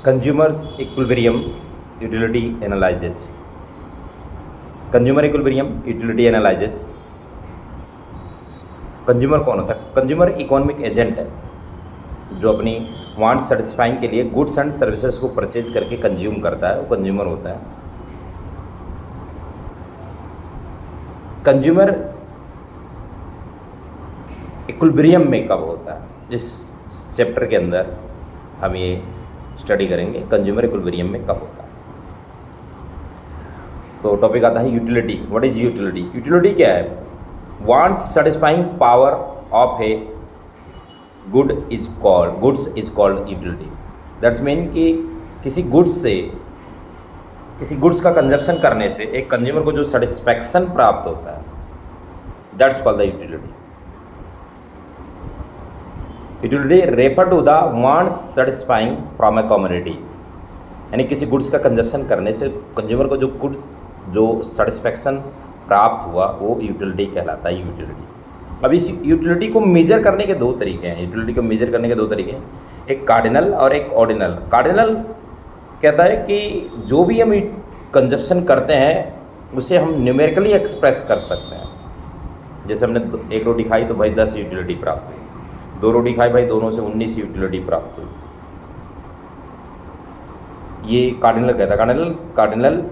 Consumers equilibrium utility analysis. Consumer equilibrium utility analysis. Consumer कौन होता है? कंज्यूमर इकोनॉमिक एजेंट है जो अपनी वांट सेटिस्फाइंग के लिए गुड्स एंड सर्विसेज को परचेज करके कंज्यूम करता है, वो कंज्यूमर होता है। कंज्यूमर इक्विलिब्रियम में कब होता है, इस चैप्टर के अंदर हम ये स्टडी करेंगे, कंज्यूमर इक्विलिब्रियम में कब होता है। तो टॉपिक आता है utility. What is utility? Utility क्या है? Want satisfying power of A goods is called utility. That's mean कि किसी गुड्स का कंजप्शन करने से एक कंज्यूमर को जो सेटिस्फैक्शन प्राप्त होता है, that's called the utility. Utility refer to the wants satisfying from a community, यानी किसी गुड्स का कंजप्शन करने से कंज्यूमर को जो सेटिस्फैक्शन प्राप्त हुआ वो यूटिलिटी कहलाता है। यूटिलिटी। अब इस यूटिलिटी को मेजर करने के दो तरीके हैं। यूटिलिटी को मेजर करने के दो तरीके हैं, एक कार्डिनल और एक ऑर्डिनल। कार्डिनल कहता है कि जो भी हम कंजप्शन करते हैं उसे हम न्यूमेरिकली एक्सप्रेस कर सकते हैं। जैसे हमने एक रोटी खाई तो भाई 10 यूटिलिटी प्राप्त हुई, 2 रोटी खाई भाई दोनों से 19 यूटिलिटी प्राप्त हुई। ये कार्डिनल कहता है। कार्डिनल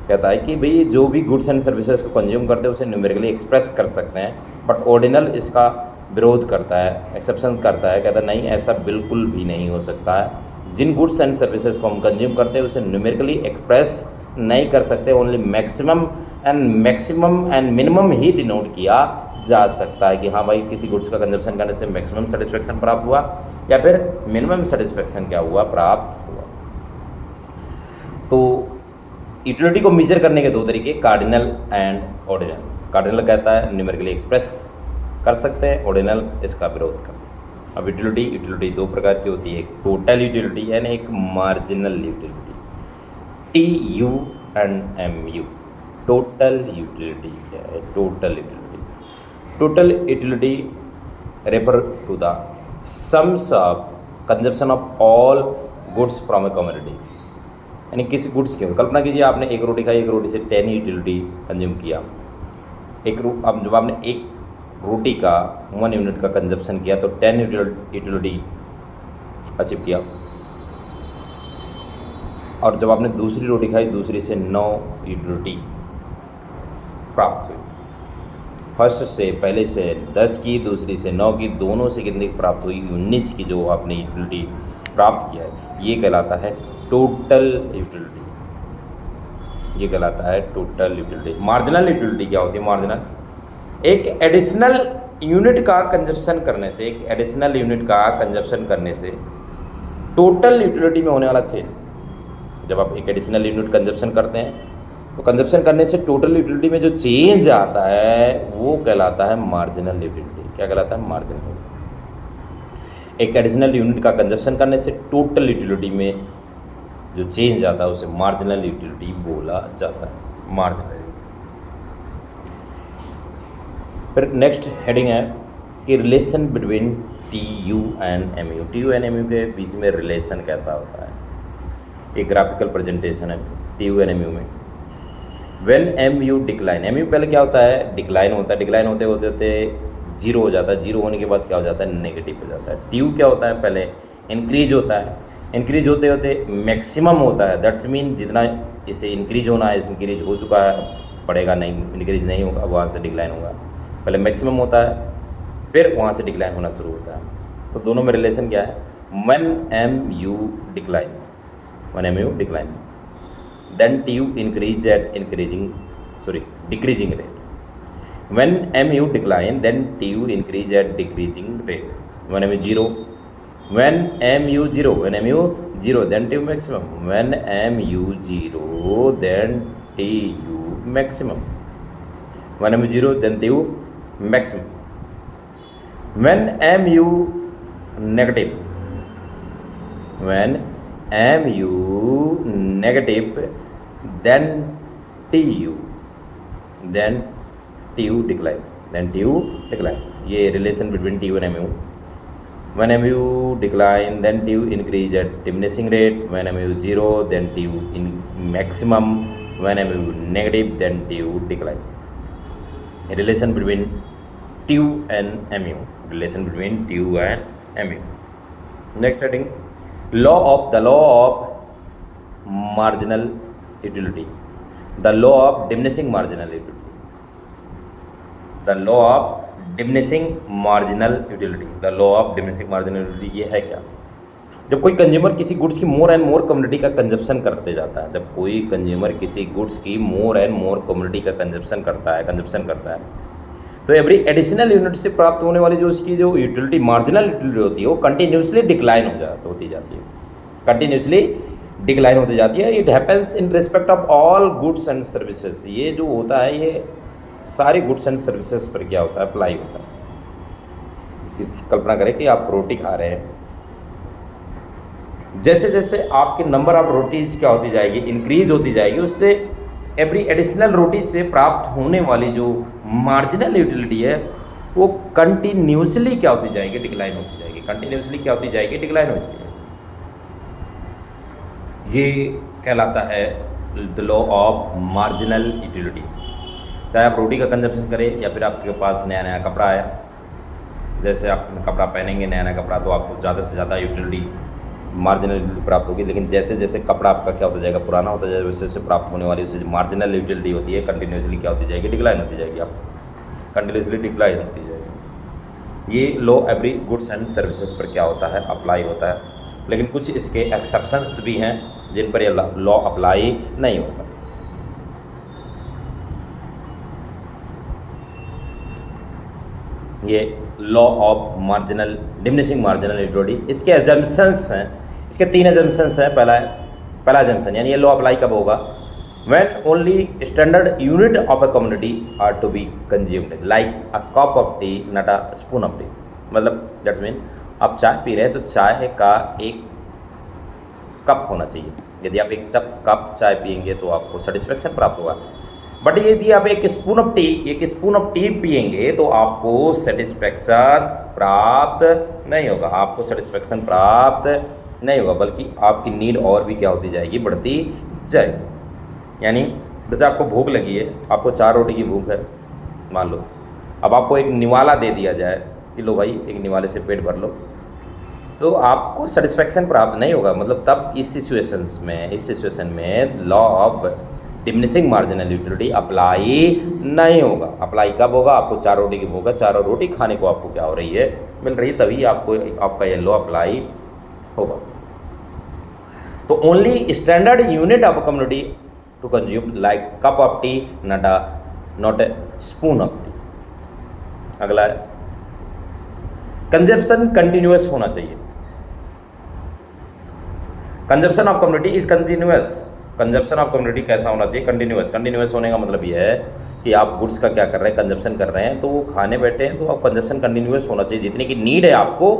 कहता है कि भाई जो भी गुड्स एंड सर्विसेज को कंज्यूम करते हैं उसे न्यूमेरिकली एक्सप्रेस कर सकते हैं, बट ऑर्डिनल इसका विरोध करता है, एक्सेप्शन करता है, कहता है नहीं, ऐसा बिल्कुल भी नहीं हो सकता है। जिन गुड्स एंड सर्विसेज को हम कंज्यूम करते हैं उसे न्यूमेरिकली एक्सप्रेस नहीं कर सकते, only maximum and minimum he denote किया जा सकता है कि हाँ भाई किसी गुड्स का कंजप्शन करने से मैक्सिमम सेटिस्फेक्शन प्राप्त हुआ या फिर मिनिमम सेटिस्फेक्शन क्या हुआ, प्राप्त हुआ। तो यूटिलिटी को मेजर करने के दो तरीके, कार्डिनल एंड ऑर्डिनल। कार्डिनल कहता है न्यूमेरिकली एक्सप्रेस कर सकते हैं, ऑर्डिनल इसका विरोध करता है। अब यूटिलिटी दो प्रकार की होती है, एक टोटल यूटिलिटी यानी एक marginal utility. TU and MU। Total utility क्या है? Total utility refer to the sums of consumption of all goods from a community, यानी किसी गुड्स की कल्पना कीजिए आपने एक रोटी खाई, एक रोटी से 10 यूटिलिटी कंज्यूम किया। अब जब आपने एक रोटी का 1 यूनिट का कंजप्शन किया तो 10 यूटिलिटी अचीव किया। और जब आपने दूसरी रोटी खाई, दूसरी से 9 यूटिलिटी प्राप्त हुई। फर्स्ट से पहले से 10 की, दूसरी से 9 की, दोनों से कितनी प्राप्त हुई? 19 की जो आपने यूटिलिटी प्राप्त किया है, ये कहलाता है टोटल यूटिलिटी। ये कहलाता है टोटल यूटिलिटी। मार्जिनल यूटिलिटी क्या होती है? मार्जिनल एक एडिशनल यूनिट का कंजप्शन करने से टोटल यूटिलिटी में होने वाला चेंज। जब आप एक एडिशनल यूनिट कंजप्शन करते हैं तो कंजप्शन करने से टोटल यूटिलिटी में जो चेंज आता है वो कहलाता है मार्जिनल यूटिलिटी। क्या कहलाता है? Marginal utility. एक एडिशनल यूनिट का कंजप्शन करने से टोटल यूटिलिटी में जो चेंज आता है उसे मार्जिनल यूटिलिटी बोला जाता है। मार्जिनल। फिर नेक्स्ट हेडिंग है कि relation between TU and MU। TU and MU के बीच में रिलेशन कैसा होता है? एक ग्राफिकल प्रेजेंटेशन है TU एंड MU में। व्हेन MU डिक्लाइन, MU पहले क्या होता है? डिक्लाइन होता है। डिक्लाइन होते होते जीरो हो जाता है। जीरो होने के बाद क्या हो जाता है? नेगेटिव हो जाता है। TU क्या होता है? पहले इंक्रीज होता है। इंक्रीज होते होते मैक्सिमम होता है। दैट्स मीन जितना इसे इंक्रीज होना है, इंक्रीज हो चुका है, बढ़ेगा नहीं, इंक्रीज नहीं होगा, वहाँ से डिक्लाइन होगा। पहले मैक्सिमम होता है, फिर वहाँ से डिक्लाइन होना शुरू होता है। तो दोनों में रिलेशन क्या है? When MU decline then TU increase at decreasing rate. When MU decline then TU increase at decreasing rate. When MU zero then TU maximum. When MU zero then TU maximum. When MU zero then TU maximum. When MU negative then TU decline. ये relation between TU and MU Whenever mu decline, then tu increase at diminishing rate. Whenever mu 0, then tu in maximum. Whenever mu negative, then tu decline. Relation between tu and mu. Relation between tu and mu. Next heading, the law of marginal utility. The law of diminishing marginal utility. The law of diminishing marginal utility. The law of diminishing marginal utility ये है क्या? जब कोई consumer किसी goods की more and more community का consumption करते जाता है, जब कोई कंज्यूमर किसी गुड्स की मोर एंड मोर कम्युनिटी का कंजप्शन करता है, तो एवरी एडिशनल यूनिट से प्राप्त होने वाली जो उसकी जो यूटिलिटी मार्जिनल यूटिलिटी होती है वो कंटिन्यूसली डिक्लाइन होती जाती है. कंटिन्यूसली डिक्लाइन होती जाती है. It happens in respect of all goods and services. ये जो होता है ये सारे गुड्स एंड सर्विसेज पर क्या होता है? अप्लाई होता है. कल्पना करें कि आप रोटी खा रहे हैं, जैसे जैसे आपके नंबर ऑफ रोटीज क्या होती जाएगी? इंक्रीज होती जाएगी. उससे एवरी एडिशनल रोटी से प्राप्त होने वाली जो मार्जिनल यूटिलिटी है वो कंटिन्यूसली क्या होती जाएगी? डिक्लाइन होती जाएगी. कंटिन्यूसली क्या होती जाएगी? डिक्लाइन होती जाएगी. ये कहलाता है the law of marginal utility. चाहे आप रोटी का कंजप्शन करें या फिर आपके पास नया नया कपड़ा आया, जैसे आप कपड़ा पहनेंगे नया नया कपड़ा, तो आपको ज़्यादा से ज़्यादा यूटिलिटी मार्जिनल यूटिलिटी प्राप्त होगी. लेकिन जैसे जैसे कपड़ा आपका क्या होता जाएगा? पुराना होता जाएगा. वैसे वैसे प्राप्त होने वाली उससे मार्जिनल यूटिलिटी होती है कंटिन्यूसली क्या होती जाएगी? डिक्लाइन होती जाएगी. आप कंटिन्यूसली डिक्लाइन होती जाएगी. ये law every goods and services पर क्या होता है? अप्लाई होता है. लेकिन कुछ इसके एक्सेप्शंस भी हैं जिन पर यह लॉ अप्लाई नहीं होता. ये law of marginal diminishing marginal utility. इसके एजम्पशंस हैं. इसके 3 एजम्पशंस हैं. पहला एजम्पशन यानी ये लॉ अप्लाई कब होगा? When only standard unit of a community are to be consumed like a cup of tea not a spoon of tea. मतलब दैट्स मीन आप चाय पी रहे हैं तो चाय का एक कप होना चाहिए. यदि आप एक कप चाय पियेंगे तो आपको सेटिस्फेक्शन प्राप्त होगा. बट यदि आप एक स्पून ऑफ टी पियेंगे तो आपको सेटिस्फेक्शन प्राप्त नहीं होगा. आपको सेटिस्फेक्शन प्राप्त नहीं होगा, बल्कि आपकी नीड और भी क्या होती जाएगी? बढ़ती जाएगी. यानी जैसे आपको भूख लगी है, आपको 4 रोटी की भूख है मान लो. अब आपको एक निवाला दे दिया जाए कि लो भाई एक निवाले से पेट भर लो, तो आपको सेटिस्फेक्शन प्राप्त नहीं होगा. मतलब तब इस सिचुएशन में law of diminishing marginal utility apply नहीं होगा. अप्लाई कब होगा? आपको 4 रोटी की भूख है, 4 रोटी खाने को आपको क्या हो रही है? मिल रही है. तभी आपका ये लॉ अप्लाई होगा. तो only standard unit of community to consume like cup of tea not a spoon of tea. अगला है कंजप्शन कंटिन्यूअस होना चाहिए. Consumption of community is continuous. Consumption of community कैसा होना चाहिए? कंटिन्यूअस होने का मतलब यह है कि आप गुड्स का क्या कर रहे हैं? कंजप्शन कर रहे हैं. तो वो खाने बैठे हैं तो आप कंजप्शन कंटिन्यूअस होना चाहिए. जितनी की नीड है आपको,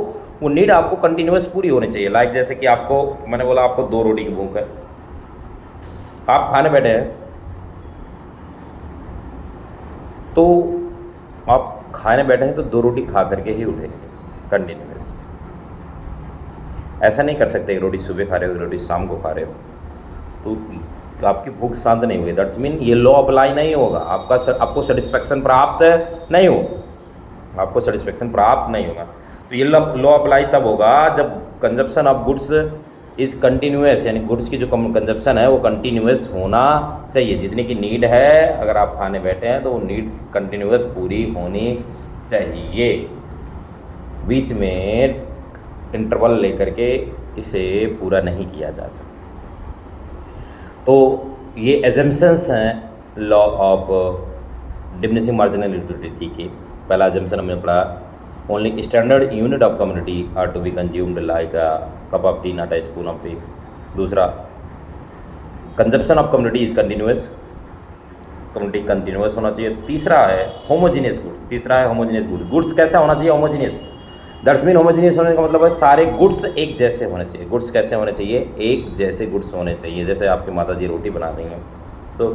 वो नीड आपको कंटिन्यूअस पूरी होनी चाहिए. लाइक जैसे कि आपको मैंने बोला आपको 2 रोटी की भूख है, आप खाने बैठे हैं तो आप खाने बैठे हैं तो 2 रोटी खा करके ही उठेंगे कंटिन्यूअस. ऐसा नहीं कर सकते रोटी सुबह खा रहे हो रोटी शाम को खा रहे हो तो आपकी भूख शांत नहीं हुई. दैट्स मीन ये लॉ अप्लाई नहीं होगा. आपको सेटिस्फेक्शन प्राप्त नहीं होगा. आपको सेटिस्फेक्शन प्राप्त नहीं होगा. तो ये लॉ अप्लाई तब होगा जब consumption of goods is continuous. यानी गुड्स की जो कंजप्शन है वो कंटिन्यूअस होना चाहिए. जितने की नीड है, अगर आप खाने बैठे हैं तो वो नीड कंटिन्यूअस पूरी होनी चाहिए. बीच में इंटरवल लेकर के इसे पूरा नहीं किया जा सकता. तो ये एजम्पशंस हैं law of diminishing marginal utility के. पहला एजम्पशन हमने पढ़ा only standard unit of commodity are to be consumed like a cup of tea not a spoon of tea. दूसरा consumption of community is continuous. Commodity continuous होना चाहिए. तीसरा है homogeneous goods. Goods कैसा होना चाहिए? होमोजीनियस. दैट्स मीन होमोजीनियस होने का मतलब है सारे गुड्स एक जैसे होने चाहिए. गुड्स कैसे होने चाहिए? एक जैसे गुड्स होने चाहिए. जैसे आपकी माता जी रोटी बना देंगे तो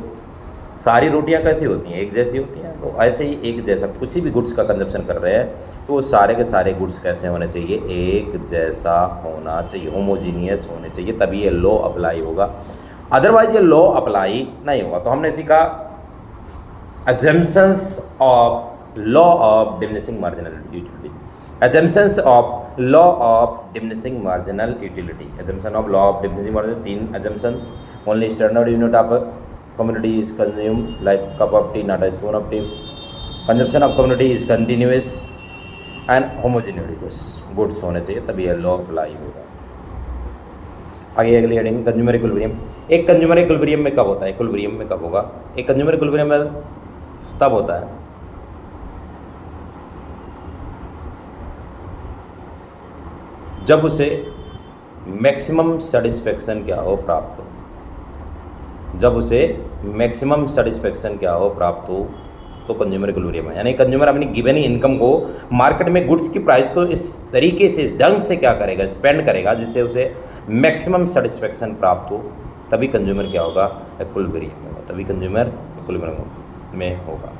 सारी रोटियां कैसी होती हैं? एक जैसी होती हैं. तो ऐसे ही एक जैसा किसी भी गुड्स का कंजप्शन कर रहे हैं तो वो सारे के सारे गुड्स कैसे होने चाहिए, एक जैसा होना चाहिए, होमोजीनियस होने चाहिए, तभी ये लॉ अप्लाई होगा, अदरवाइज ये लॉ अप्लाई नहीं होगा। तो हमने सीखा assumptions of law of diminishing marginal utility, assumptions of law of diminishing marginal utility, assumption of law of diminishing marginal, तीन assumption, only standard unit of commodity is consumed like cup of tea not a spoon of tea, consumption of commodity is continuous and homogeneous goods होने चाहिए, तभी यह law apply होगा। आगे अगली heading consumer equilibrium. एक consumer equilibrium में कब होता है, इक्विलिब्रियम में कब होगा, एक कंज्यूमर इक्विलिब्रियम में तब होता है जब उसे मैक्सिमम सेटिस्फेक्शन क्या हो प्राप्त हो, जब उसे मैक्सिमम सेटिस्फेक्शन क्या हो प्राप्त हो, तो कंज्यूमर इक्विलिब्रियम है। यानी कंज्यूमर अपनी गिवन इनकम को मार्केट में गुड्स की प्राइस को इस तरीके से, इस ढंग से क्या करेगा, स्पेंड करेगा जिससे उसे मैक्सिमम सेटिस्फेक्शन प्राप्त हो, तभी कंज्यूमर क्या होगा, इक्विलिब्रियम होगा, तभी कंज्यूमर इक्विलिब्रियम में होगा।